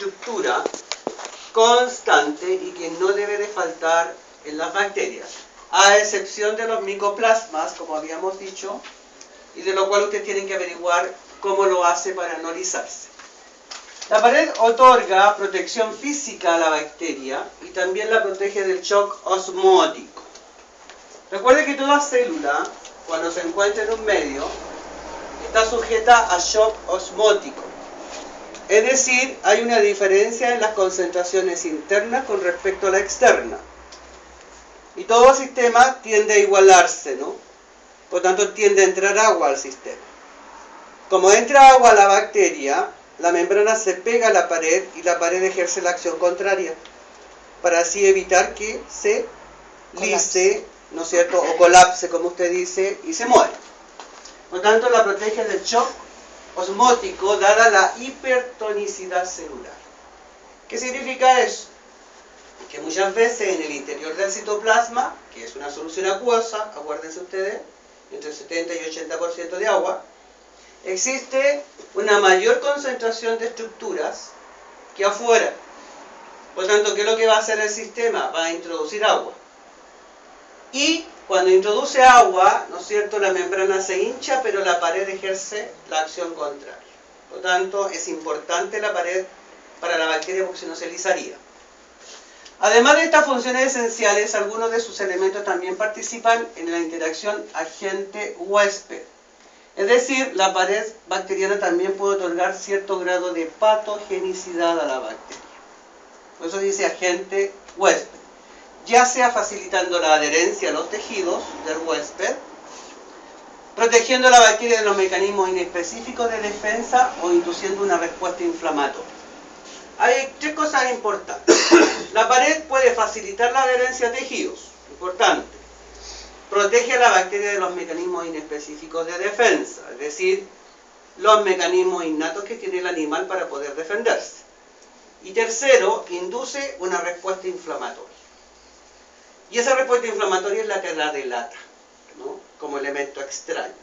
estructura constante y que no debe de faltar en las bacterias, a excepción de los micoplasmas, como habíamos dicho, y de lo cual ustedes tienen que averiguar cómo lo hace para no lisarse. La pared otorga protección física a la bacteria y también la protege del shock osmótico. Recuerde que toda célula, cuando se encuentra en un medio, está sujeta a shock osmótico. Es decir, hay una diferencia en las concentraciones internas con respecto a la externa. Y todo sistema tiende a igualarse, ¿no? Por tanto, tiende a entrar agua al sistema. Como entra agua a la bacteria, la membrana se pega a la pared y la pared ejerce la acción contraria, para así evitar que se lise, ¿no es cierto?, o colapse, como usted dice, y se muera. Por tanto, la protege del shock osmótico, dada la hipertonicidad celular. ¿Qué significa eso? Que muchas veces en el interior del citoplasma, que es una solución acuosa, acuérdense ustedes, entre 70 y 80% de agua, existe una mayor concentración de estructuras que afuera. Por tanto, ¿qué es lo que va a hacer el sistema? Va a introducir agua. Y cuando introduce agua, ¿no es cierto?, la membrana se hincha, pero la pared ejerce la acción contraria. Por tanto, es importante la pared para la bacteria porque si no se lisaría. Además de estas funciones esenciales, algunos de sus elementos también participan en la interacción agente-huésped. Es decir, la pared bacteriana también puede otorgar cierto grado de patogenicidad a la bacteria. Por eso dice agente-huésped. Ya sea facilitando la adherencia a los tejidos del huésped, protegiendo a la bacteria de los mecanismos inespecíficos de defensa o induciendo una respuesta inflamatoria. Hay tres cosas importantes. La pared puede facilitar la adherencia a tejidos, importante. Protege a la bacteria de los mecanismos inespecíficos de defensa, es decir, los mecanismos innatos que tiene el animal para poder defenderse. Y tercero, induce una respuesta inflamatoria. Y esa respuesta inflamatoria es la que la delata, ¿no?, como elemento extraño.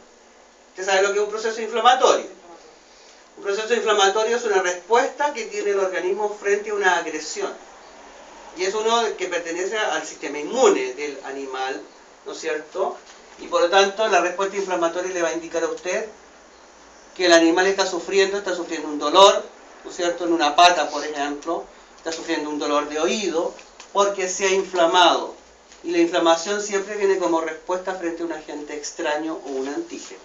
¿Usted sabe lo que es un proceso inflamatorio? Un proceso inflamatorio es una respuesta que tiene el organismo frente a una agresión. Y es uno que pertenece al sistema inmune del animal, ¿no es cierto? Y por lo tanto, la respuesta inflamatoria le va a indicar a usted que el animal está sufriendo un dolor, ¿no es cierto?, en una pata, por ejemplo, está sufriendo un dolor de oído, porque se ha inflamado. Y la inflamación siempre viene como respuesta frente a un agente extraño o un antígeno.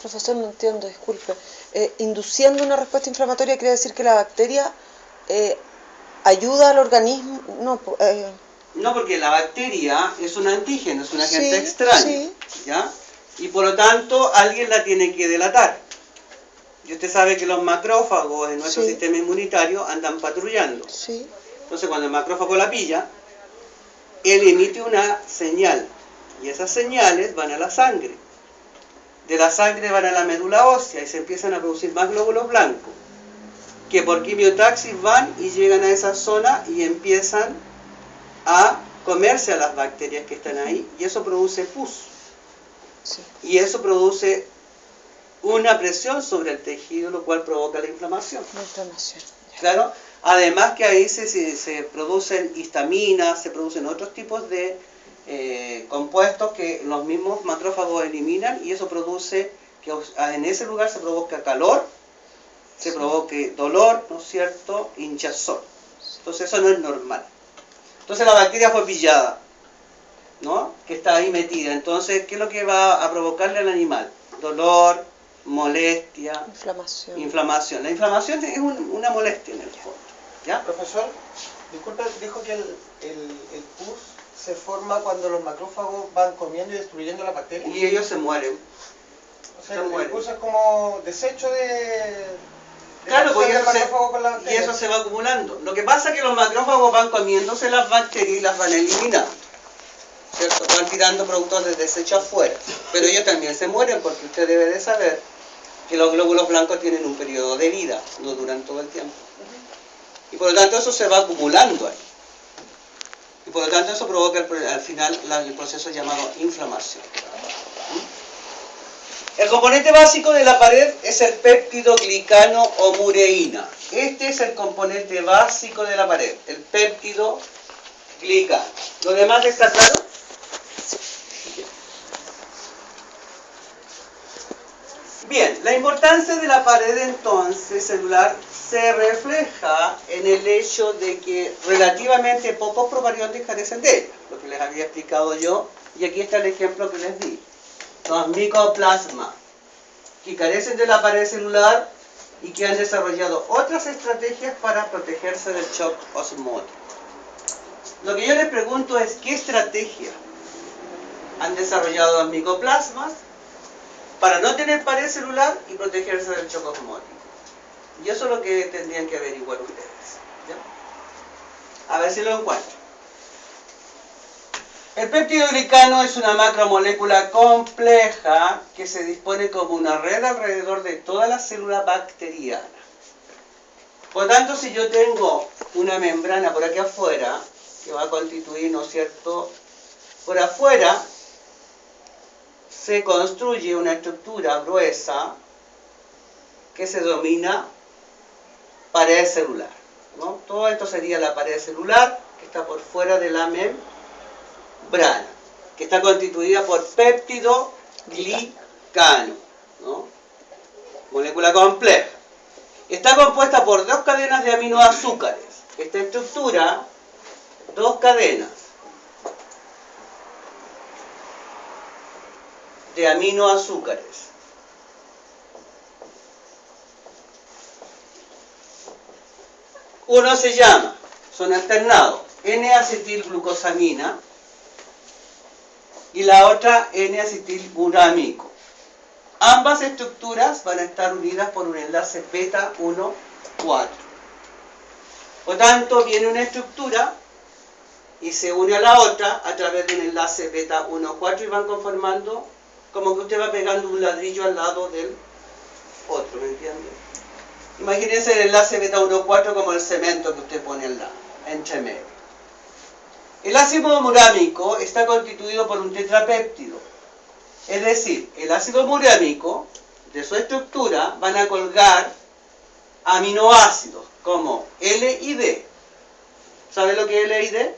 Profesor, no entiendo, disculpe. Induciendo una respuesta inflamatoria quiere decir que la bacteria ayuda al organismo. No, porque la bacteria es un antígeno, es un agente sí, extraño. Sí. ¿Ya? Y por lo tanto, alguien la tiene que delatar. Y usted sabe que los macrófagos en nuestro sistema inmunitario andan patrullando. Sí. Entonces, cuando el macrófago la pilla, él emite una señal. Y esas señales van a la sangre. De la sangre van a la médula ósea y se empiezan a producir más glóbulos blancos, que por quimiotaxis van y llegan a esa zona y empiezan a comerse a las bacterias que están ahí, y eso produce pus. Sí. Y eso produce una presión sobre el tejido, lo cual provoca la inflamación. La inflamación. Claro. Además que ahí se producen histaminas, se producen otros tipos de compuestos que los mismos macrófagos eliminan, y eso produce que en ese lugar se provoca calor, se provoque dolor, ¿no es cierto?, hinchazón. Entonces eso no es normal. Entonces la bacteria fue pillada, ¿no?, que está ahí metida. Entonces, ¿qué es lo que va a provocarle al animal? Dolor, molestia, inflamación. La inflamación es una molestia en el fondo. ¿Ya? Profesor, disculpe, dijo que el pus se forma cuando los macrófagos van comiendo y destruyendo la bacteria. Y ellos se mueren. O sea, el pus es como desecho de claro, pues macrófago con la bacteria. Y eso se va acumulando. Lo que pasa es que los macrófagos van comiéndose las bacterias y las van eliminando, ¿cierto? Van tirando productos de desecho afuera. Pero ellos también se mueren, porque usted debe de saber que los glóbulos blancos tienen un periodo de vida, no duran todo el tiempo. Y por lo tanto eso se va acumulando ahí. Y por lo tanto eso provoca al final el proceso llamado inflamación. El componente básico de la pared es el péptido glicano o mureína. Este es el componente básico de la pared, el péptido glicano. ¿Lo demás está claro? Bien, la importancia de la pared entonces celular se refleja en el hecho de que relativamente pocos procariontes carecen de ella, lo que les había explicado yo, y aquí está el ejemplo que les di. Los micoplasmas, que carecen de la pared celular y que han desarrollado otras estrategias para protegerse del shock osmótico. Lo que yo les pregunto es, ¿qué estrategia han desarrollado los micoplasmas para no tener pared celular y protegerse del shock osmótico? Y eso es lo que tendrían que averiguar ustedes, ¿ya? A ver si lo encuentro. El péptido glicano es una macromolécula compleja que se dispone como una red alrededor de toda la célula bacteriana. Por tanto, si yo tengo una membrana por aquí afuera, que va a constituir, ¿no es cierto?, por afuera se construye una estructura gruesa que se denomina pared celular, ¿no? Todo esto sería la pared celular que está por fuera de la membrana, que está constituida por péptido glicano, ¿no? Molécula compleja. Está compuesta por dos cadenas de aminoazúcares. Esta estructura, dos cadenas de aminoazúcares. Uno se llama, son alternados, N-acetilglucosamina y la otra N-acetilmurámico. Ambas estructuras van a estar unidas por un enlace beta 1,4. Por tanto, viene una estructura y se une a la otra a través de un enlace beta 1,4 y van conformando como que usted va pegando un ladrillo al lado del otro, ¿me entiende? Imagínense el enlace beta 1,4 como el cemento que usted pone al lado, entre medio. El ácido murámico está constituido por un tetrapéptido. Es decir, el ácido murámico, de su estructura, van a colgar aminoácidos como L y D. ¿Sabe lo que es L y D?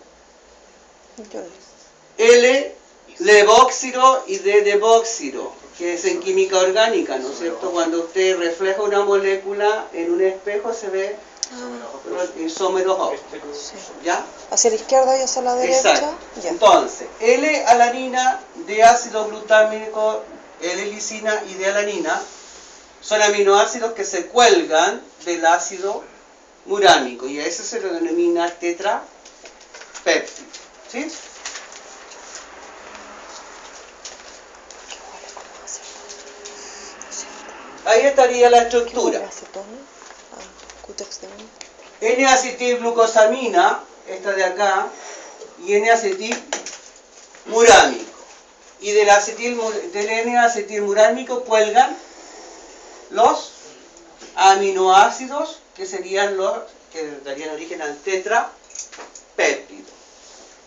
L, levóxido y D, debóxido, que es en química orgánica, ¿no es cierto? Cuando usted refleja una molécula en un espejo se ve isómeros ópticos, ¿ya? Hacia la izquierda y hacia la derecha. Exacto. Ya. Entonces, L-alanina, D-ácido glutámico, L-lisina y D-alanina son aminoácidos que se cuelgan del ácido murámico y a eso se lo denomina tetrapéptido, ¿sí? Ahí estaría la estructura. N-acetilglucosamina, esta de acá, y N-acetilmurámico. Y del N-acetilmurámico cuelgan los aminoácidos que serían los que darían origen al tetrapéptido.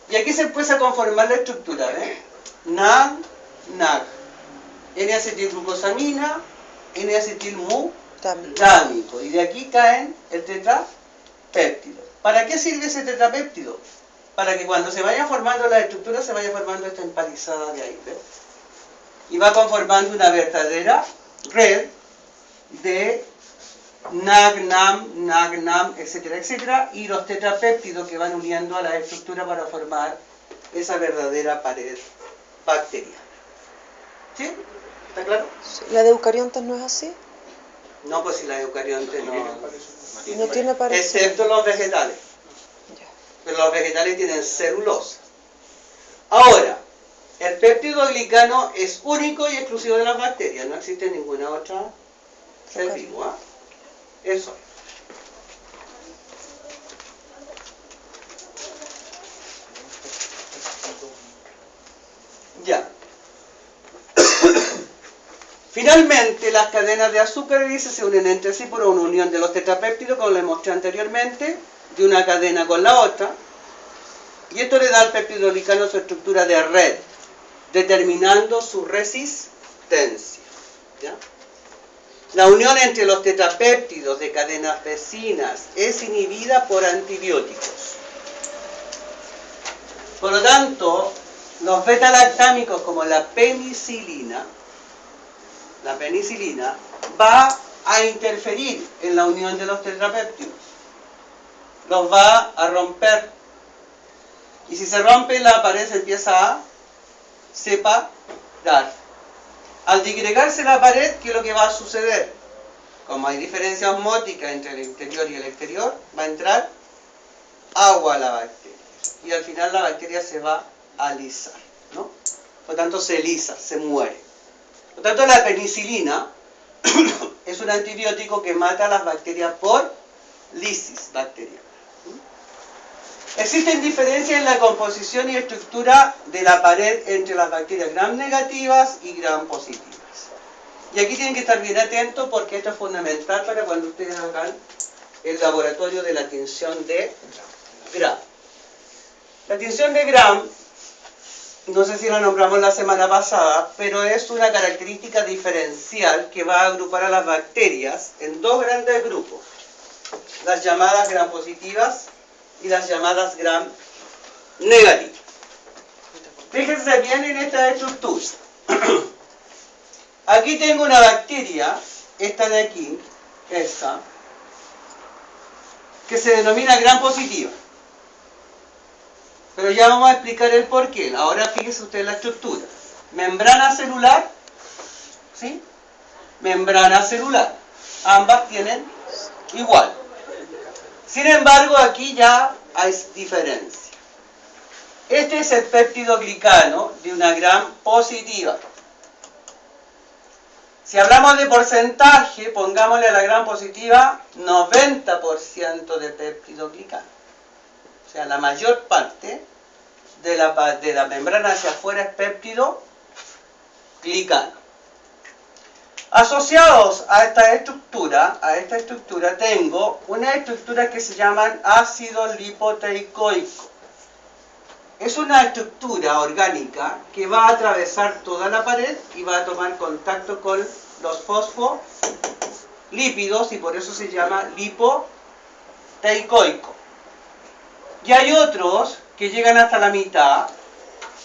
Y aquí se empieza a conformar la estructura, ¿ves? NAG, NAG. N-acetilglucosamina, N-acetilmurámico. Y de aquí caen el tetrapéptido. ¿Para qué sirve ese tetrapéptido? Para que cuando se vayan formando las estructuras se vaya formando esta empalizada de ahí, ¿ves? Y va conformando una verdadera red de NAG-NAM, NAG-NAM, etcétera, etcétera, y los tetrapéptidos que van uniendo a la estructura para formar esa verdadera pared bacteriana. ¿Sí? ¿Está claro? ¿La de eucariontes no es así? No, pues si la eucarionte no tiene pared. excepto los vegetales. Ya. Pero los vegetales tienen celulosa. Ahora, el péptido glicano es único y exclusivo de las bacterias. No existe ninguna otra ser vivo, ¿eh? Eso. Ya. Finalmente, las cadenas de azúcar se unen entre sí por una unión de los tetrapéptidos, como les mostré anteriormente, de una cadena con la otra. Y esto le da al péptido glicano su estructura de red, determinando su resistencia. ¿ya? La unión entre los tetrapéptidos de cadenas vecinas es inhibida por antibióticos. Por lo tanto, los beta-lactámicos como la penicilina va a interferir en la unión de los tetrapéptidos. Los va a romper. Y si se rompe, la pared se empieza a separar. Al digregarse la pared, ¿qué es lo que va a suceder? Como hay diferencia osmótica entre el interior y el exterior, va a entrar agua a la bacteria. Y al final la bacteria se va a lisar, ¿no? Por lo tanto, se lisa, se muere. Por lo tanto, la penicilina es un antibiótico que mata a las bacterias por lisis bacteriana. Existen diferencias en la composición y estructura de la pared entre las bacterias gram negativas y gram positivas. Y aquí tienen que estar bien atentos porque esto es fundamental para cuando ustedes hagan el laboratorio de la tinción de gram. La tinción de gram, no sé si la nombramos la semana pasada, pero es una característica diferencial que va a agrupar a las bacterias en dos grandes grupos. Las llamadas gram positivas y las llamadas gram negativas. Fíjense bien en esta estructura. Aquí tengo una bacteria, esta de aquí, esta, que se denomina gram positiva. Pero ya vamos a explicar el porqué. Ahora fíjese usted en la estructura. Membrana celular, ¿sí? Membrana celular. Ambas tienen igual. Sin embargo, aquí ya hay diferencia. Este es el péptido glicano de una gram positiva. Si hablamos de porcentaje, pongámosle a la gram positiva 90% de péptido glicano. O sea, la mayor parte de la membrana hacia afuera es péptido glicano. Asociados a esta estructura tengo una estructura que se llaman ácido lipoteicoico. Es una estructura orgánica que va a atravesar toda la pared y va a tomar contacto con los fosfolípidos y por eso se llama lipoteicoico. Y hay otros que llegan hasta la mitad,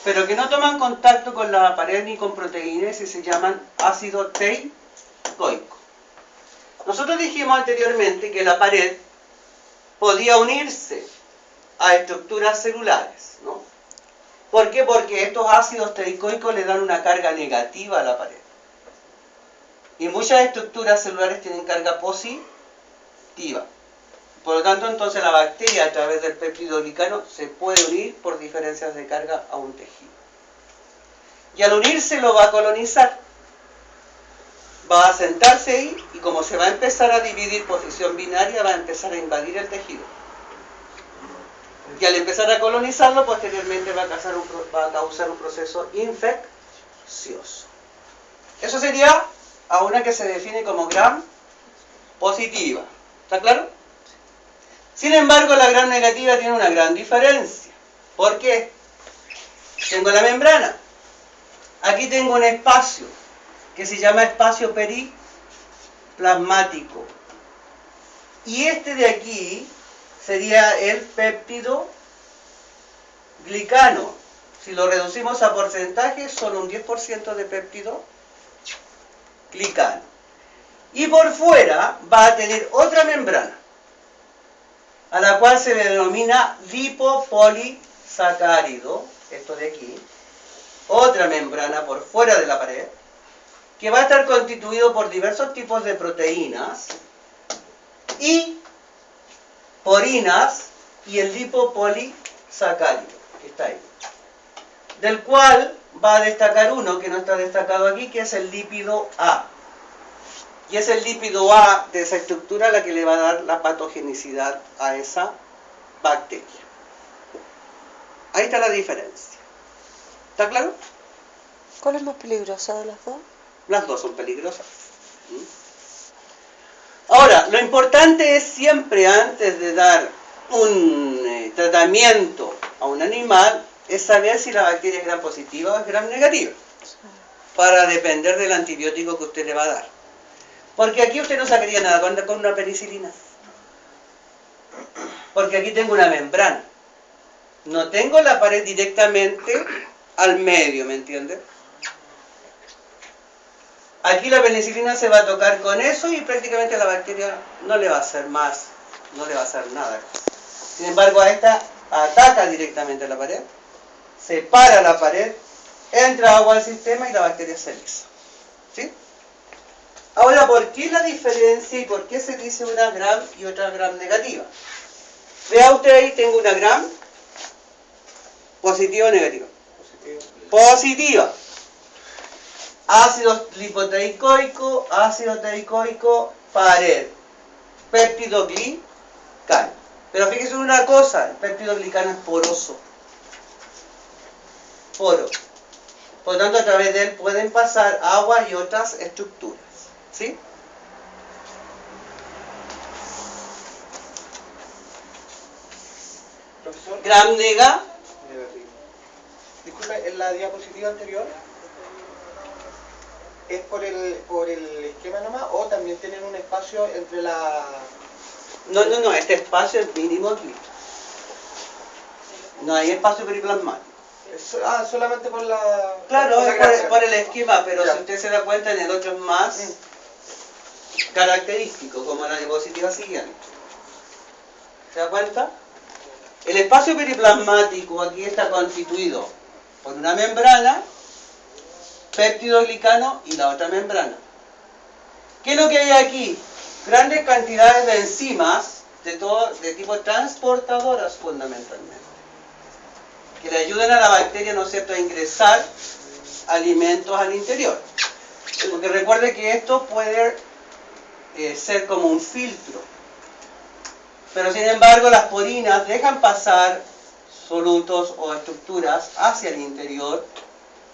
pero que no toman contacto con la pared ni con proteínas y se llaman ácido teicoico. Nosotros dijimos anteriormente que la pared podía unirse a estructuras celulares, ¿no? ¿Por qué? Porque estos ácidos teicoicos le dan una carga negativa a la pared. Y muchas estructuras celulares tienen carga positiva. Por lo tanto, entonces la bacteria a través del péptido glicano se puede unir por diferencias de carga a un tejido. Y al unirse lo va a colonizar. Va a sentarse ahí y como se va a empezar a dividir posición binaria, va a empezar a invadir el tejido. Y al empezar a colonizarlo, posteriormente va a causar un proceso infeccioso. Eso sería a una que se define como gram positiva. ¿Está claro? Sin embargo, la gram negativa tiene una gran diferencia. ¿Por qué? Tengo la membrana. Aquí tengo un espacio que se llama espacio periplasmático. Y este de aquí sería el péptido glicano. Si lo reducimos a porcentaje, son un 10% de péptido glicano. Y por fuera va a tener otra membrana, a la cual se le denomina lipopolisacárido, esto de aquí, otra membrana por fuera de la pared, que va a estar constituido por diversos tipos de proteínas y porinas y el lipopolisacárido, que está ahí, del cual va a destacar uno que no está destacado aquí, que es el lípido A. Y es el lípido A de esa estructura la que le va a dar la patogenicidad a esa bacteria. Ahí está la diferencia. ¿Está claro? ¿Cuál es más peligrosa de las dos? Las dos son peligrosas. Ahora, lo importante es siempre antes de dar un tratamiento a un animal, es saber si la bacteria es gram positiva o es gram negativa. para depender del antibiótico que usted le va a dar. Porque aquí usted no sacaría nada con una penicilina. Porque aquí tengo una membrana. No tengo la pared directamente al medio, ¿me entiende? Aquí la penicilina se va a tocar con eso y prácticamente la bacteria no le va a hacer más, no le va a hacer nada. Sin embargo, a esta ataca directamente a la pared, separa la pared, entra agua al sistema y la bacteria se lisa. ¿Sí? Ahora, ¿por qué la diferencia y por qué se dice una gram y otra gram negativa? Vea usted ahí, tengo una gram positiva o negativa. Positiva. Ácido lipoteicoico, ácido teicoico, pared. Péptido glicano. Pero fíjese en una cosa, el péptido glicano es poroso. Poro. Por lo tanto, a través de él pueden pasar agua y otras estructuras. ¿Sí? Profesor, Gram nega. disculpe, en la diapositiva anterior, ¿es por el esquema nomás o también tienen un espacio entre la... No, este espacio es mínimo aquí. No hay espacio periplasmático. solamente por la... Claro, por la es gracia. por el esquema, pero Ya. si usted se da cuenta, en el otro es más característico, como la diapositiva siguiente. ¿Se da cuenta? El espacio periplasmático aquí está constituido por una membrana, péptido glicano y la otra membrana. ¿Qué es lo que hay aquí? Grandes cantidades de enzimas de tipo transportadoras fundamentalmente, que le ayudan a la bacteria, ¿no es cierto?, a ingresar alimentos al interior. Porque recuerde que esto puede ser como un filtro. Pero sin embargo las porinas dejan pasar solutos o estructuras hacia el interior.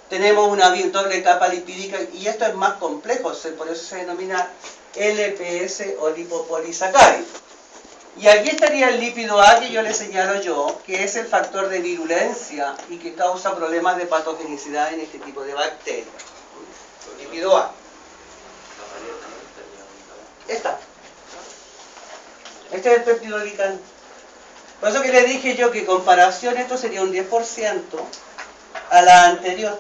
Tenemos una doble capa lipídica y esto es más complejo, por eso se denomina LPS o lipopolisacárido. Y aquí estaría el lípido A que yo le señalo yo, que es el factor de virulencia y que causa problemas de patogenicidad en este tipo de bacterias. Lípido A. Esta. Este es el péptido glicano. Por eso que le dije yo que en comparación esto sería un 10% a la anterior.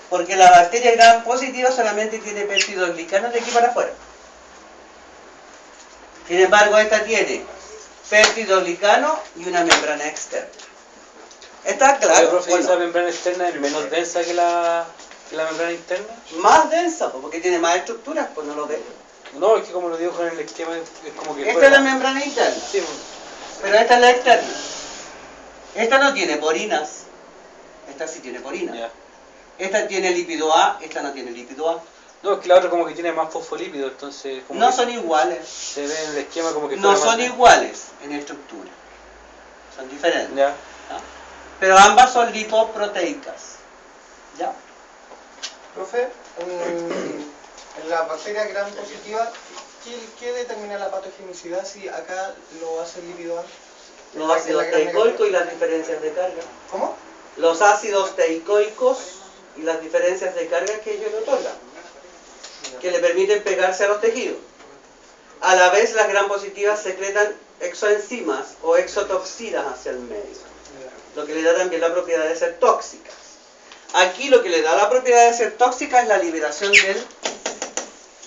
Porque la bacteria gram positiva solamente tiene péptido glicano de aquí para afuera. Sin embargo, esta tiene péptido glicano y una membrana externa. ¿Está claro? Profe, Bueno, ¿esa membrana externa es menos densa que la membrana interna? más densa, porque tiene más estructuras, pues no lo ve. No, es que como lo digo con el esquema, es como que... Esta fuera- es la membrana interna, Sí, pues. pero esta es la externa. Esta no tiene porinas. Esta sí tiene porinas. Ya. Esta tiene lípido A, esta no tiene lípido A. No, es que la otra como que tiene más fosfolípidos, entonces... Como No que son iguales. se ve en el esquema como que... No fuera más son densa. iguales en estructura. Son diferentes. Ya. ¿Ya? Pero ambas son lipoproteicas. ¿Ya? Profe, en la bacteria gram positiva, ¿qué determina la patogenicidad si acá lo hace el lípido A? Los ácidos En la gram teicoicos y las diferencias de carga. ¿Cómo? Los ácidos teicoicos y las diferencias de carga que ellos le otorgan, que le permiten pegarse a los tejidos. A la vez, las gram positivas secretan exoenzimas o exotoxinas hacia el medio, lo que le da también la propiedad de ser tóxicas. Aquí lo que le da la propiedad de ser tóxica es la liberación del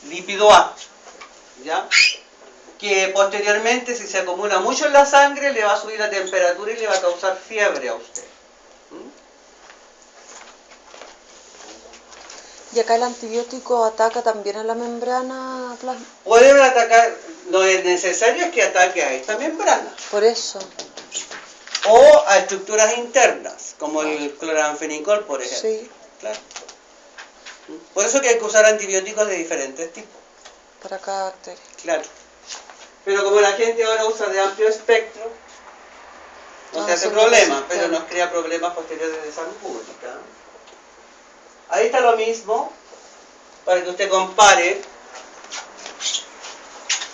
lípido A, ¿ya? Que posteriormente, si se acumula mucho en la sangre, le va a subir la temperatura y le va a causar fiebre a usted. Y acá el antibiótico ataca también a la membrana plasma. Pueden atacar, lo necesario es que ataque a esta membrana Por eso. o a estructuras internas, como el cloranfenicol, por ejemplo. Sí, Claro. Por eso que hay que usar antibióticos de diferentes tipos. para cada bacteria. Claro. Pero como la gente ahora usa de amplio espectro, no se hace son problema, resistentes. pero nos crea problemas posteriores de salud pública. Ahí está lo mismo, para que usted compare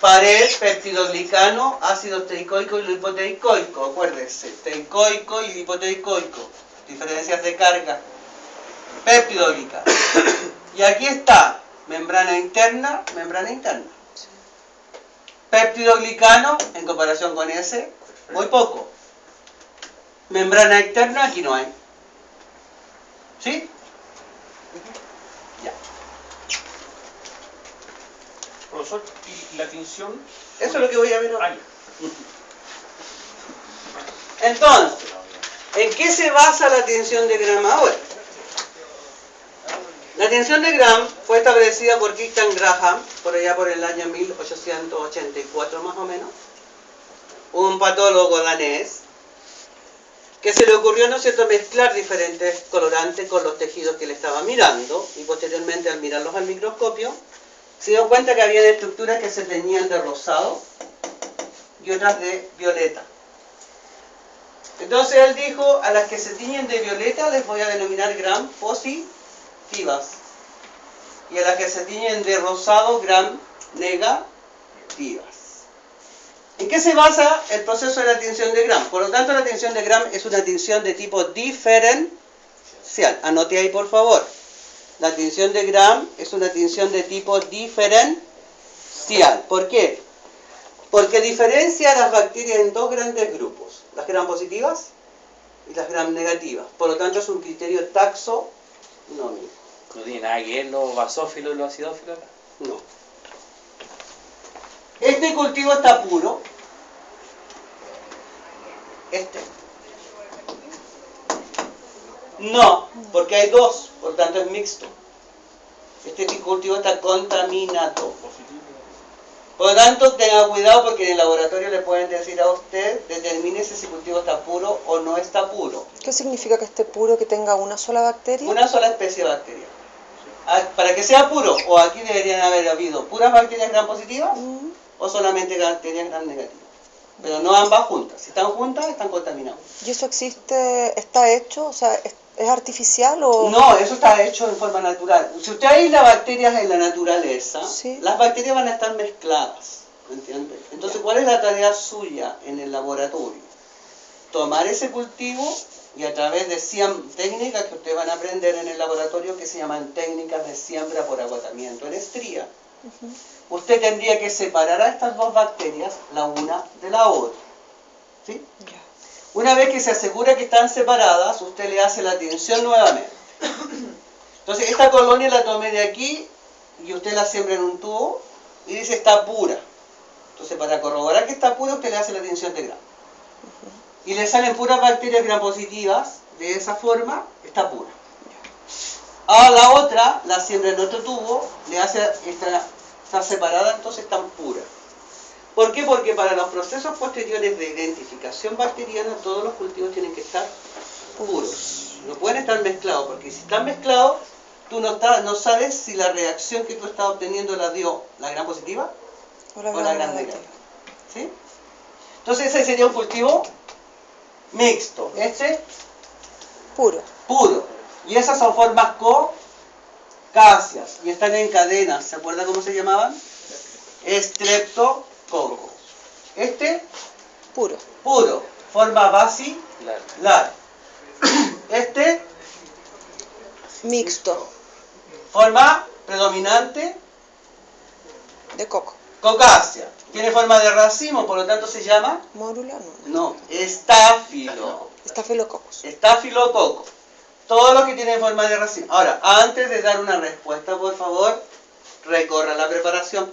pared, péptido glicano, ácido teicoico y lipoteicoico. Acuérdese, teicoico y lipoteicoico. Diferencias de carga. péptidoglicano. Y aquí está membrana interna, membrana interna. Péptidoglicano, en comparación con ese, muy poco. Membrana externa, aquí no hay. ¿Sí? Ya. Profesor, ¿y la tinción? Eso es lo que voy a ver ahora. Ah, Entonces, ¿en qué se basa la tinción de Gram ahora? La tinción de Gram fue establecida por Kirsten Graham, por allá por el año 1884 más o menos, un patólogo danés, que se le ocurrió, ¿no es cierto?, mezclar diferentes colorantes con los tejidos que le estaba mirando, y posteriormente al mirarlos al microscopio, se dio cuenta que había estructuras que se teñían de rosado y otras de violeta. Entonces él dijo, a las que se tiñen de violeta les voy a denominar Gram positivas, y a las que se tiñen de rosado Gram negativas. ¿En qué se basa el proceso de la tinción de Gram? Por lo tanto, la tinción de Gram es una tinción de tipo diferencial. Anote ahí, por favor. La tinción de Gram es una tinción de tipo diferencial. ¿Por qué? Porque diferencia a las bacterias en dos grandes grupos, las Gram positivas y las Gram negativas. Por lo tanto, es un criterio taxonómico. No tiene nada que ver los basófilos y los acidófilos acá. No. Este cultivo está puro. Este. No, porque hay dos, por tanto es mixto. Este cultivo está contaminado. Por lo tanto, tenga cuidado porque en el laboratorio le pueden decir a usted, determine si ese cultivo está puro o no está puro. ¿Qué significa que esté puro, que tenga una sola bacteria? Una sola especie de bacteria. Para que sea puro, o aquí deberían haber habido puras bacterias Gram positivas o solamente bacterias Gram negativas. Pero no ambas juntas. Si están juntas, están contaminadas. ¿Y eso existe, está hecho? O sea, ¿es artificial o...? No, eso está hecho en forma natural. Si usted aísla bacterias en la naturaleza, Sí. las bacterias van a estar mezcladas. ¿Me entiende? Entonces, ¿cuál es la tarea suya en el laboratorio? Tomar ese cultivo y a través de técnicas que ustedes van a aprender en el laboratorio que se llaman técnicas de siembra por agotamiento en estría, usted tendría que separar a estas dos bacterias la una de la otra. ¿Sí? Ya. Una vez que se asegura que están separadas, usted le hace la tinción nuevamente. Entonces, esta colonia la tomé de aquí y usted la siembra en un tubo y dice está pura. Entonces, para corroborar que está pura, usted le hace la tinción de Gram. Y le salen puras bacterias Gram positivas, de esa forma, está pura. A la otra, la siembra en otro tubo, le hace, está separada, entonces están puras. ¿Por qué? Porque para los procesos posteriores de identificación bacteriana, todos los cultivos tienen que estar puros. No pueden estar mezclados, porque si están mezclados, tú no sabes si la reacción que tú estás obteniendo la dio la Gram positiva O la o la Gram Gram negativa. negativa. ¿Sí? Entonces ese sería un cultivo mixto. Este, Puro. puro. Y esas son formas cocáceas. Y están en cadenas. ¿Se acuerdan cómo se llamaban? Streptococcus. Este, Puro. puro. Forma basilar. Este, Mixto. forma predominante De coco. cocácea. Tiene forma de racimo, por lo tanto se llama, Mórula, no. no, estáfilo. Estafilococos. Estafilococo. Todos los que tienen forma de racimo. Ahora, antes de dar una respuesta, por favor, recorra la preparación.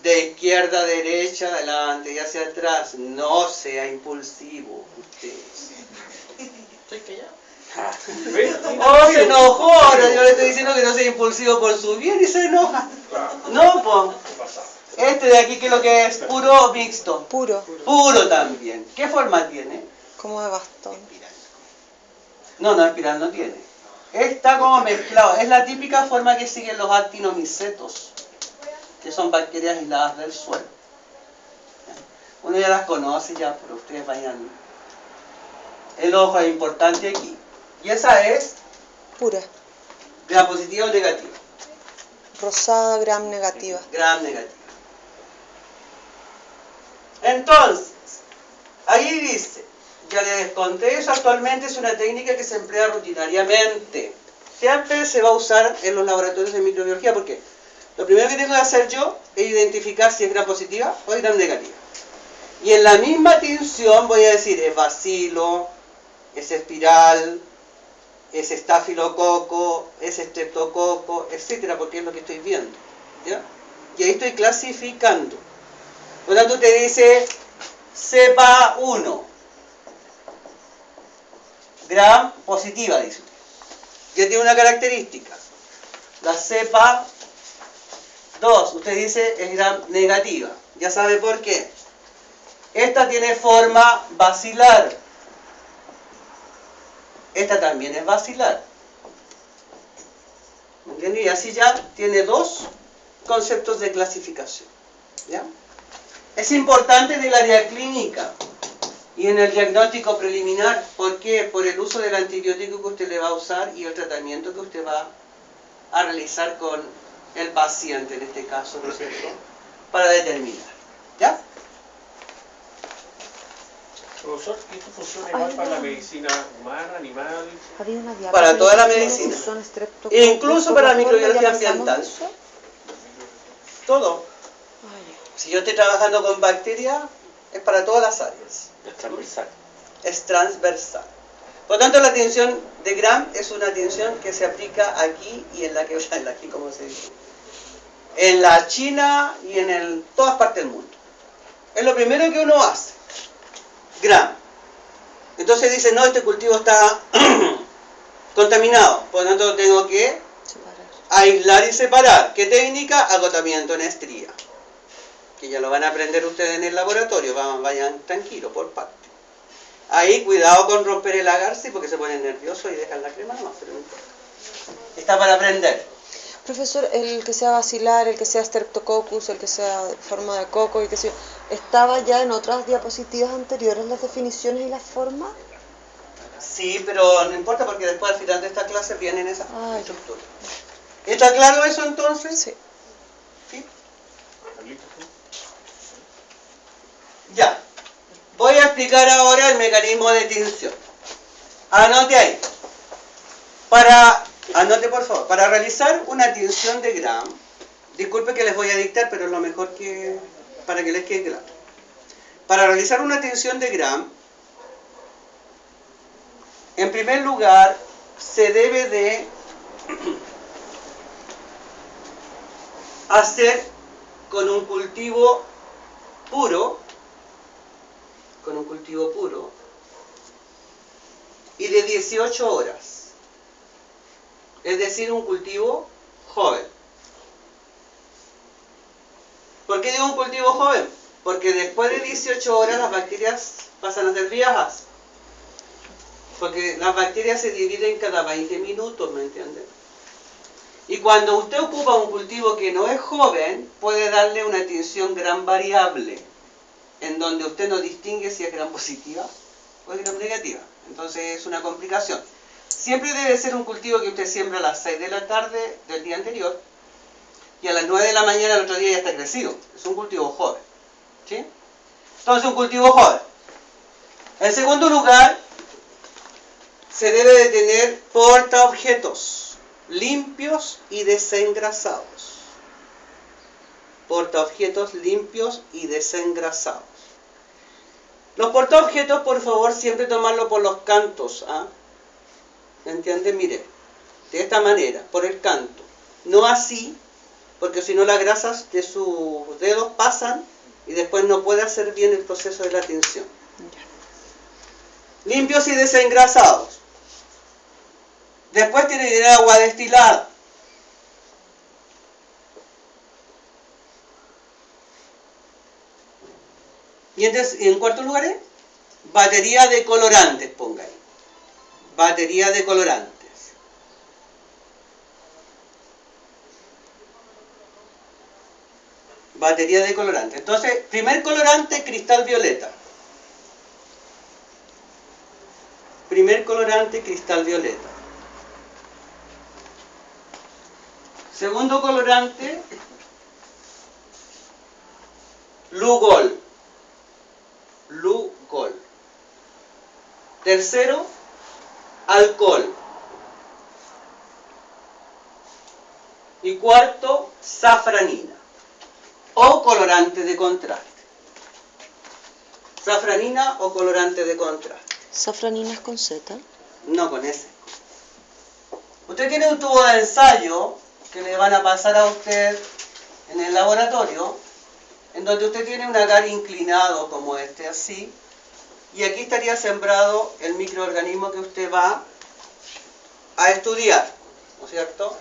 De izquierda a derecha, adelante y hacia atrás. No sea impulsivo usted. ¿Estoy callado? Oh, se enojó. Ahora yo le estoy diciendo que no sea impulsivo por su bien y se enoja. No, pues. Este de aquí, ¿qué es lo que es? Puro mixto. Puro. Puro también. ¿Qué forma tiene? Como de bastón. No, no, espiral no tiene. Está como mezclado. Es la típica forma que siguen los actinomicetos, que son bacterias aisladas del suelo. Uno ya las conoce ya, pero ustedes vayan. El ojo es importante aquí. Y esa es Pura. Gram positiva o negativa. Rosada, Gram negativa. Gram negativa. Entonces, ahí dice, Ya les conté eso, actualmente es una técnica que se emplea rutinariamente. Siempre se va a usar en los laboratorios de microbiología, porque lo primero que tengo que hacer yo es identificar si es gram positiva o es gram negativa. Y en la misma tinción voy a decir, es bacilo, es espiral, es estafilococo, es estreptococo, etcétera, porque es lo que estoy viendo. ¿Ya? Y ahí estoy clasificando. Por lo tanto, te dice cepa 1, gram positiva, dice usted. Ya tiene una característica. La cepa 2, usted dice, es gram negativa. Ya sabe por qué. Esta tiene forma basilar. Esta también es basilar. ¿Me entiende? Y así ya tiene dos conceptos de clasificación. ¿Ya? Es importante en el área clínica y en el diagnóstico preliminar. ¿Por qué? Por el uso del antibiótico que usted le va a usar y el tratamiento que usted va a realizar con el paciente, en este caso, ¿no es cierto? Para determinar. ¿Ya? Profesor, ¿esto funciona igual para la medicina humana, animal? Había una diapositiva Para toda la que medicina. son streptococcus, E incluso por para la la forma, microbiología ¿ya pasamos ambiental. eso? Todo. Si yo estoy trabajando con bacterias, es para todas las áreas. Es transversal. Es transversal. Por lo tanto, la tinción de Gram es una tinción que se aplica aquí y en la que, o sea, en la aquí, como se dice, en la China y en todas partes del mundo. Es lo primero que uno hace. Gram. Entonces dice, no, este cultivo está contaminado, por lo tanto tengo que aislar y separar. ¿Qué técnica? Agotamiento en estría. Que ya lo van a aprender ustedes en el laboratorio, vayan tranquilos, por parte. Ahí cuidado con romper el agarce porque se ponen nerviosos y dejan la crema nomás, pero no importa. Está para aprender. Profesor, el que sea basilar, el que sea streptococcus, el que sea forma de coco y que sea, ¿estaba ya en otras diapositivas anteriores las definiciones y las formas? Sí, pero no importa porque después al final de esta clase vienen esas ya. estructuras. ¿Está claro eso entonces? Sí. ¿Sí? Ya. Voy a explicar ahora el mecanismo de tinción. Anote ahí. Anote por favor. Para realizar una tinción de Gram, disculpe que les voy a dictar, pero es lo mejor que para que les quede claro. Para realizar una tinción de Gram, en primer lugar, se debe de hacer con un cultivo puro, y de 18 horas. Es decir, un cultivo joven. ¿Por qué digo un cultivo joven? Porque después de 18 horas las bacterias pasan a ser viejas. Porque las bacterias se dividen cada 20 minutos, ¿me entiende? Y cuando usted ocupa un cultivo que no es joven, puede darle una tinción Gram variable, en donde usted no distingue si es Gram positiva o es Gram negativa. Entonces es una complicación. Siempre debe ser un cultivo que usted siembra a las 6 de la tarde del día anterior y a las 9 de la mañana del otro día ya está crecido. Es un cultivo joven. ¿Sí? Entonces un cultivo joven. En segundo lugar, se debe de tener portaobjetos limpios y desengrasados. Portaobjetos limpios y desengrasados. Los portaobjetos, por favor, siempre tomarlo por los cantos. ¿Ah? ¿Me entiende? Mire, de esta manera, por el canto. No así, porque si no las grasas de sus dedos pasan y después no puede hacer bien el proceso de la tinción. Limpios y desengrasados. Después tiene que tener agua destilada. Y en cuarto lugar, batería de colorantes, ponga ahí. Batería de colorantes. Batería de colorantes. Entonces, primer colorante, cristal violeta. Primer colorante, cristal violeta. Segundo colorante, Lugol. Lugol. Tercero, alcohol. Y cuarto, safranina o colorante de contraste. Safranina o colorante de contraste. ¿Safraninas con Z? No con ese. Usted tiene un tubo de ensayo que le van a pasar a usted en el laboratorio, en donde usted tiene un agar inclinado como este, así, y aquí estaría sembrado el microorganismo que usted va a estudiar, ¿no es cierto?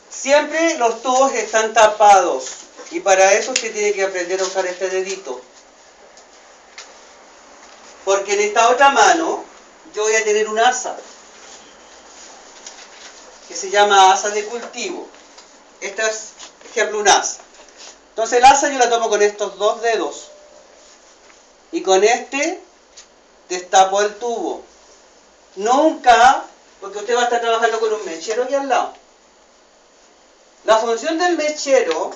Siempre los tubos están tapados, y para eso usted tiene que aprender a usar este dedito. Porque en esta otra mano yo voy a tener un asa, que se llama asa de cultivo. Esta es, ejemplo, un asa. Entonces el asa yo la tomo con estos dos dedos. Y con este destapo el tubo. Nunca, porque usted va a estar trabajando con un mechero aquí al lado. La función del mechero,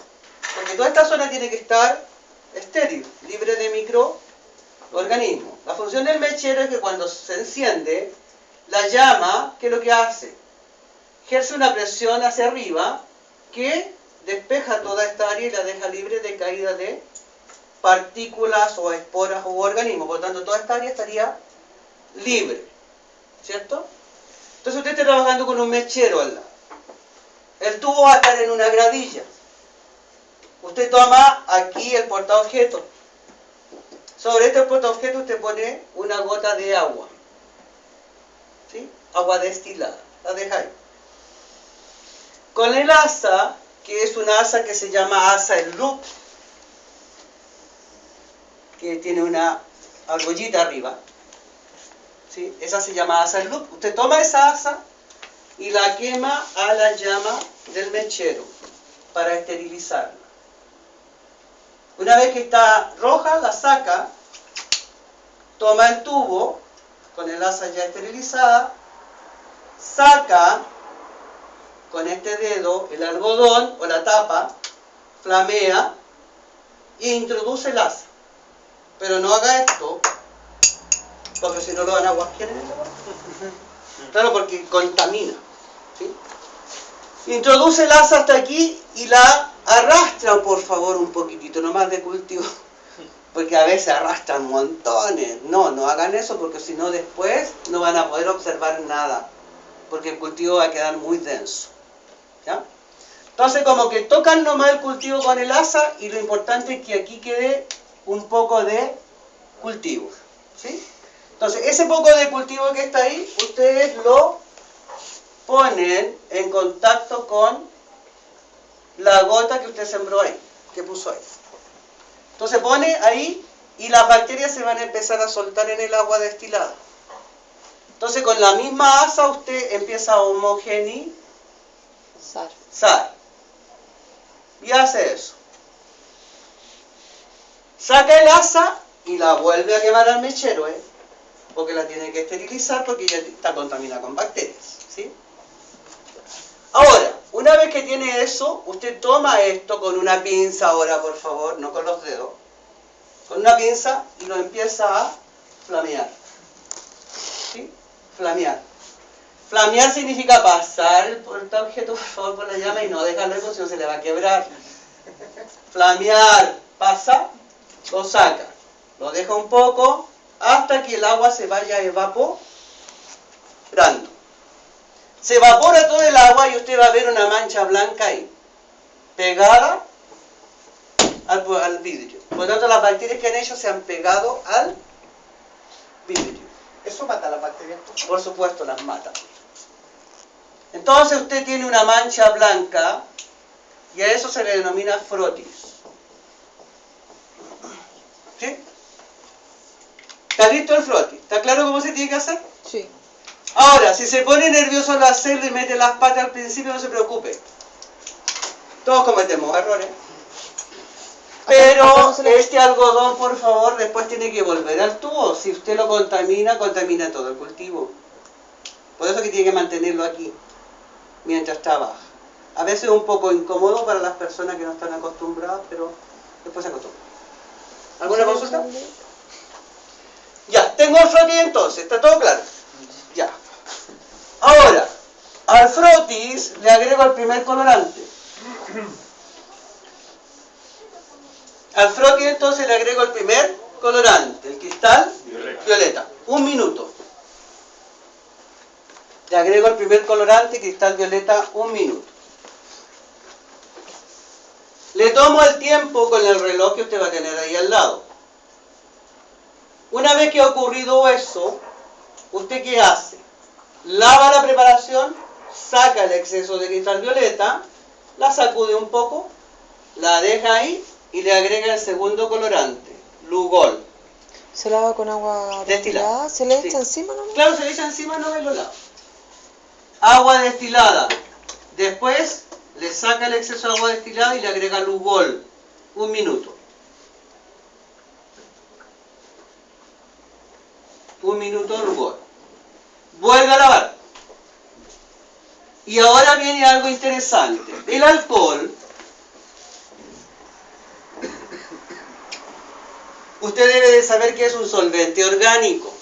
porque toda esta zona tiene que estar estéril, libre de microorganismos. La función del mechero es que cuando se enciende, la llama, ¿qué es lo que hace? Ejerce una presión hacia arriba que despeja toda esta área y la deja libre de caída de partículas o esporas u organismos. Por lo tanto, toda esta área estaría libre, ¿cierto? Entonces usted está trabajando con un mechero al lado. El tubo va a estar en una gradilla. Usted toma aquí el portaobjeto. Sobre este portaobjeto usted pone una gota de agua. ¿Sí? Agua destilada. La deja ahí. Con el asa, que es una asa que se llama asa en loop, que tiene una argollita arriba. ¿Sí? Esa se llama asa en loop. Usted toma esa asa y la quema a la llama del mechero para esterilizarla. Una vez que está roja, la saca, toma el tubo con el asa ya esterilizada, saca con este dedo el algodón o la tapa, flamea e introduce el asa. Pero no haga esto, porque si no lo van a guasquear en el agua. Claro, porque contamina. ¿Sí? Introduce el asa hasta aquí y la arrastra, por favor, un poquitito, nomás de cultivo. Porque a veces arrastran montones. No, no hagan eso porque si no después no van a poder observar nada. Porque el cultivo va a quedar muy denso. ¿Ya? Entonces como que tocan nomás el cultivo con el asa y lo importante es que aquí quede un poco de cultivo. ¿Sí? Entonces ese poco de cultivo que está ahí, ustedes lo ponen en contacto con la gota que usted sembró ahí, que puso ahí. Entonces pone ahí y las bacterias se van a empezar a soltar en el agua destilada. Entonces con la misma asa usted empieza a homogeneizar. Y hace eso. Saca el asa y la vuelve a quemar al mechero, porque la tiene que esterilizar porque ya está contaminada con bacterias. ¿Sí? Ahora, una vez que tiene eso, usted toma esto con una pinza ahora, por favor, no con los dedos. Con una pinza y lo empieza a flamear. ¿Sí? Flamear. Flamear significa pasar el objeto, por favor, por la llama y no dejarlo porque si no se le va a quebrar. Flamear. Pasa, lo saca. Lo deja un poco hasta que el agua se vaya evaporando. Se evapora todo el agua y usted va a ver una mancha blanca ahí, pegada al vidrio. Por lo tanto, las bacterias que han hecho se han pegado al vidrio. ¿Eso mata a las bacterias? Por supuesto, las mata. Entonces usted tiene una mancha blanca y a eso se le denomina frotis. ¿Sí? ¿Está listo el frotis? ¿Está claro cómo se tiene que hacer? Sí. Ahora, si se pone nervioso al hacerlo y mete las patas al principio, no se preocupe. Todos cometemos errores. Pero este algodón, por favor, después tiene que volver al tubo. Si usted lo contamina, contamina todo el cultivo. Por eso que tiene que mantenerlo aquí, mientras trabaja. A veces es un poco incómodo para las personas que no están acostumbradas, pero después se acostumbran. ¿Alguna consulta? Ya, tengo el frotis entonces, está todo claro. Ahora, al frotis le agrego el primer colorante. Al frotis entonces le agrego el primer colorante, el cristal violeta. 1 minuto. Le agrego el primer colorante, cristal violeta, 1 minuto. Le tomo el tiempo con el reloj que usted va a tener ahí al lado. Una vez que ha ocurrido eso, ¿usted qué hace? Lava la preparación, saca el exceso de cristal violeta, la sacude un poco, la deja ahí y le agrega el segundo colorante, Lugol. ¿Se lava con agua destilada? ¿Se le echa encima nomás? Claro, se le echa encima, no, y lo lava. Agua destilada. Después le saca el exceso de agua destilada y le agrega Lugol. 1 minuto. 1 minuto Lugol. Vuelve a lavar. Y ahora viene algo interesante. El alcohol, usted debe de saber que es un solvente orgánico.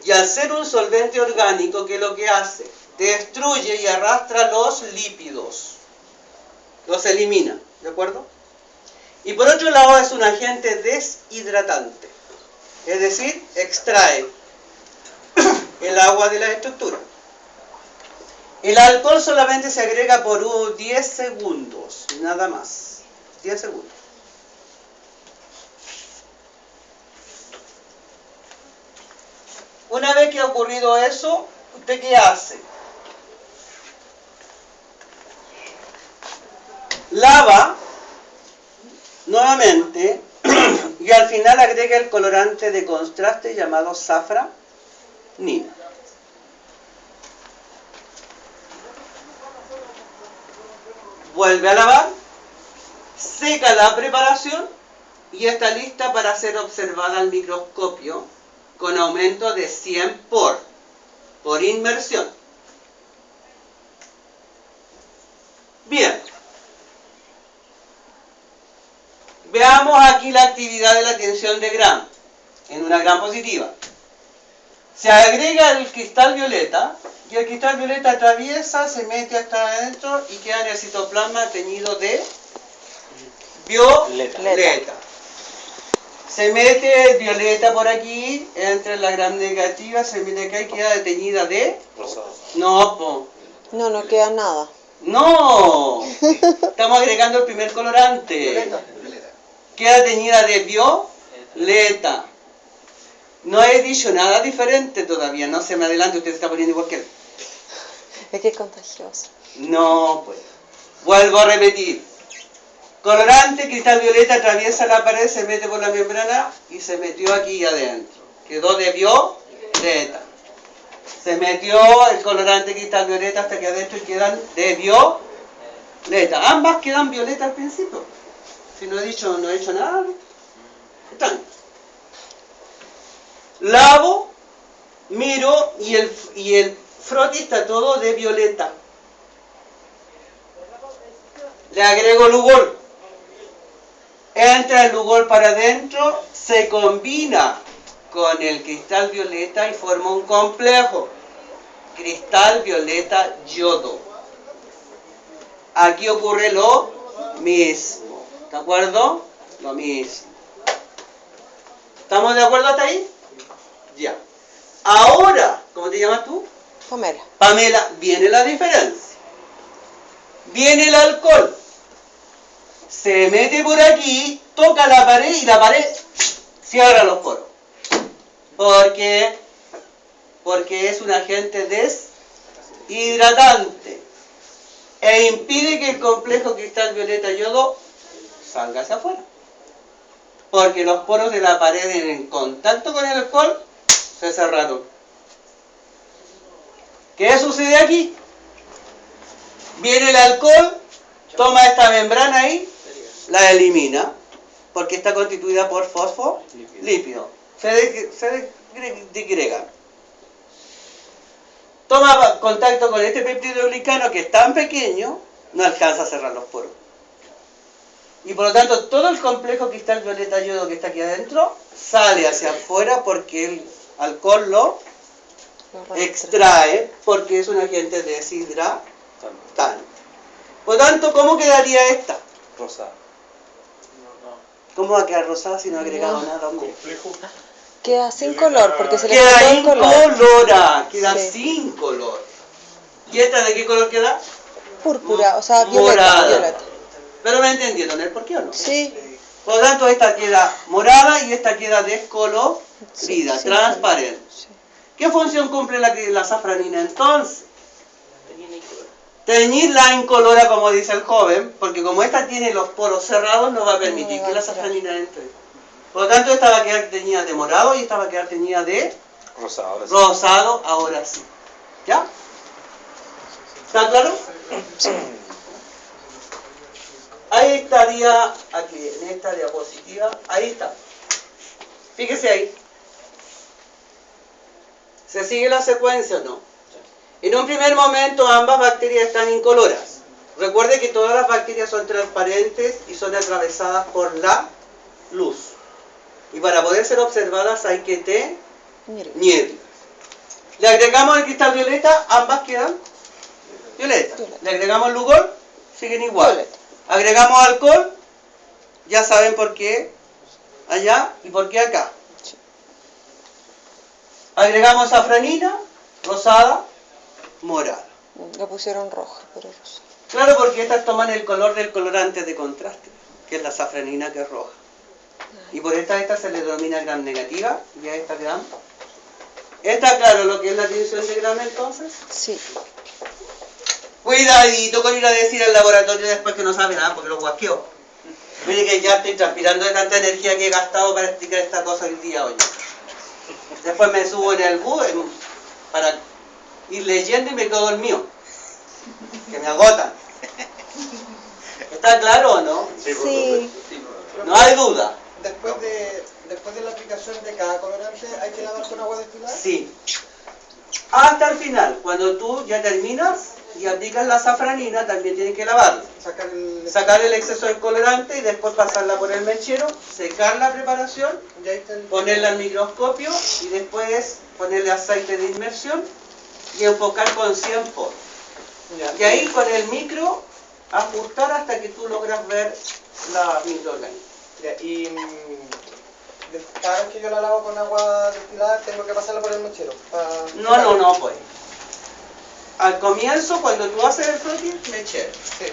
Y al ser un solvente orgánico, ¿qué es lo que hace? Destruye y arrastra los lípidos. Los elimina, ¿de acuerdo? Y por otro lado es un agente deshidratante. Es decir, extrae el agua de la estructura. El alcohol solamente se agrega por 10 segundos, nada más. 10 segundos. Una vez que ha ocurrido eso, ¿usted qué hace? Lava nuevamente y al final agrega el colorante de contraste llamado safranina. Vuelve a lavar, seca la preparación y está lista para ser observada al microscopio con aumento de 100 por inmersión. Bien. Veamos aquí la actividad de la tensión de Gram en una Gram positiva. Se agrega el cristal violeta y el cristal violeta atraviesa, se mete hasta adentro y queda en el citoplasma teñido de violeta. Se mete el violeta por aquí, entra en la Gram negativa, se mete acá y queda teñida de... Rosado. No, po. No, no queda nada. No. Estamos agregando el primer colorante. Queda teñida de violeta. No he dicho nada diferente todavía, no se me adelante, usted se está poniendo igual que él. Es que es contagioso. No, pues. Vuelvo a repetir. Colorante, cristal violeta, atraviesa la pared, se mete por la membrana y se metió aquí adentro. Quedó de violeta. Se metió el colorante cristal violeta hasta que adentro y quedan de violeta. Ambas quedan violeta al principio. Si no he dicho nada. Están. Lavo, miro y el frotis está todo de violeta. Le agrego Lugol. Entra el Lugol para adentro, se combina con el cristal violeta y forma un complejo. Cristal violeta yodo. Aquí ocurre lo mismo. ¿De acuerdo? Lo mismo. ¿Estamos de acuerdo hasta ahí? Ya. Ahora, ¿cómo te llamas tú? Pamela. Pamela, viene la diferencia. Viene el alcohol. Se mete por aquí, toca la pared y la pared cierra los poros. ¿Por qué? Porque es un agente deshidratante e impide que el complejo cristal violeta yodo salga hacia afuera. Porque los poros de la pared en contacto con el alcohol se cerraron. ¿Qué sucede aquí? Viene el alcohol, toma esta membrana ahí, la elimina, porque está constituida por fosfolípido. Se degrega. Toma contacto con este peptidoglicano que es tan pequeño, no alcanza a cerrar los poros. Y por lo tanto, todo el complejo cristal violeta yodo que está aquí adentro sale hacia afuera porque el alcohol lo extrae, porque es un agente deshidratante. Por lo tanto, ¿cómo quedaría esta? Rosada. ¿Cómo va a quedar rosada si no ha agregado nada, hombre? Complejo. Queda sin color, porque se le Queda faltó el color. incolora, queda Sí. sin color. ¿Y esta de qué color queda? Púrpura, o sea, violeta. Morada. Violeta. Pero me entendieron el por qué o no. Sí, Por lo tanto, esta queda morada y esta queda descolorida, Sí, sí, transparente. sí. ¿Qué función cumple la safranina entonces? Teñir la incolora, como dice el joven, porque como esta tiene los poros cerrados, no va a permitir No va que a la entrar. safranina entre. Por lo tanto, esta va a quedar teñida de morado y esta va a quedar teñida de Rosada, ahora sí. rosado, ahora sí. ¿Ya? ¿Está claro? Ahí estaría, aquí, en esta diapositiva, ahí está. Fíjese ahí. ¿Se sigue la secuencia o no? En un primer momento ambas bacterias están incoloras. Recuerde que todas las bacterias son transparentes y son atravesadas por la luz. Y para poder ser observadas hay que teñirlas. Le agregamos el cristal violeta, ambas quedan violeta. Le agregamos lugol, siguen igual. Violeta. Agregamos alcohol, ya saben por qué allá y por qué acá. Sí. Agregamos safranina, rosada, morada. Le pusieron roja, pero rosa. Claro, porque estas toman el color del colorante de contraste, que es la safranina, que es roja. Y por esta se le denomina gram negativa, y a esta gram. ¿Está claro lo que es la tinción de gram entonces? Sí. Cuidadito con ir a decir al laboratorio después que no sabe nada, porque lo guasqueó. Mire que ya estoy transpirando de tanta energía que he gastado para explicar esta cosa el día hoy. Después me subo en el bus para ir leyendo y me quedo dormido. Que me agotan. ¿Está claro o no? Sí. No hay duda. Después de la aplicación de cada colorante, ¿hay que lavar con agua destilada? Sí. Hasta el final, cuando tú ya terminas y aplicas la safranina, también tienes que lavarla. Sacar el exceso del colorante y después pasarla por el mechero, secar la preparación, Ya está ponerla al microscopio y después ponerle aceite de inmersión y enfocar con 100 poros. Y ahí con el micro ajustar hasta que tú logras ver la microorganismos. Ya, y cada vez que yo la lavo con agua destilada, tengo que pasarla por el mechero. No, pues. Al comienzo, cuando tú haces el frotting, mechero. Sí.